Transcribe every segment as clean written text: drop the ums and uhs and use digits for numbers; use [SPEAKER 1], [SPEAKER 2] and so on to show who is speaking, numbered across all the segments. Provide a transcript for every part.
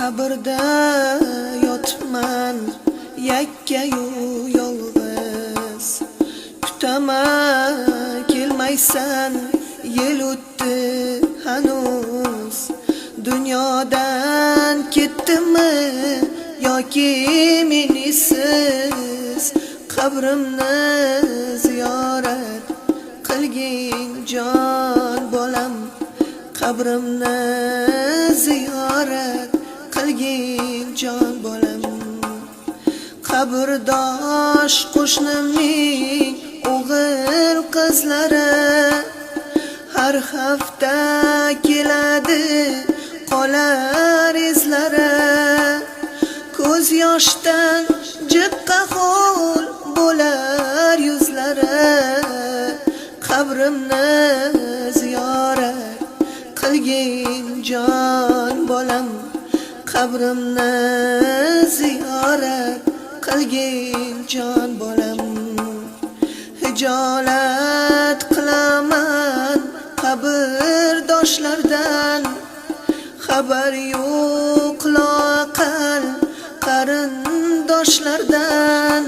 [SPEAKER 1] Qabrda yotibman yakkayu yolg'iz, kutaman kelmaysan, yil o'tdi hanuz. Dunyodan ketdimmi yoki menisiz, qabrimni ziyorat qilgin jon bolam, qabrimni ziyorat qilgin jon bolam. Qabrdosh qo'shnimning o'g'il qizlari har hafta keladi, qolar izlari. Ko'z yoshdan jiqqa ho'l bo'lar yuzlari, qabrimni ziyorat qilgin jon bolam, qabrimni ziyorat qilgin jon bolam. Hijolat qilaman qabrdoshlardan, xabar yo'q loaqal qarindoshlardan.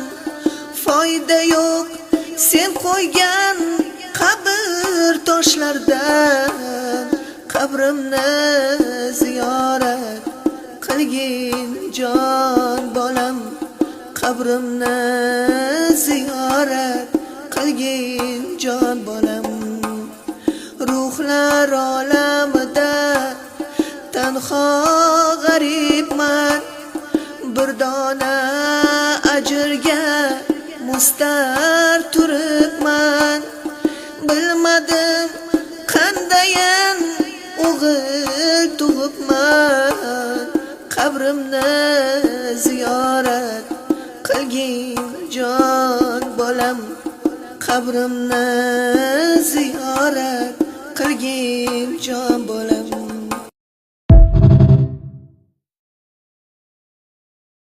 [SPEAKER 1] Foyda yo'q sen qo'ygan qabr toshlardan, qabrimni ziyorat qilgin jon bolam, qabrimni ziyorat qilgin jon bolam. Ruhlar olamida tanho g'aribman, bir dona ajrga mustar turibman. Bilmadim qandayin o'g'il tug'ibman, qabrimni ziyorat qilgin jon bolam, qabrimni ziyorat qilgin jon bolam.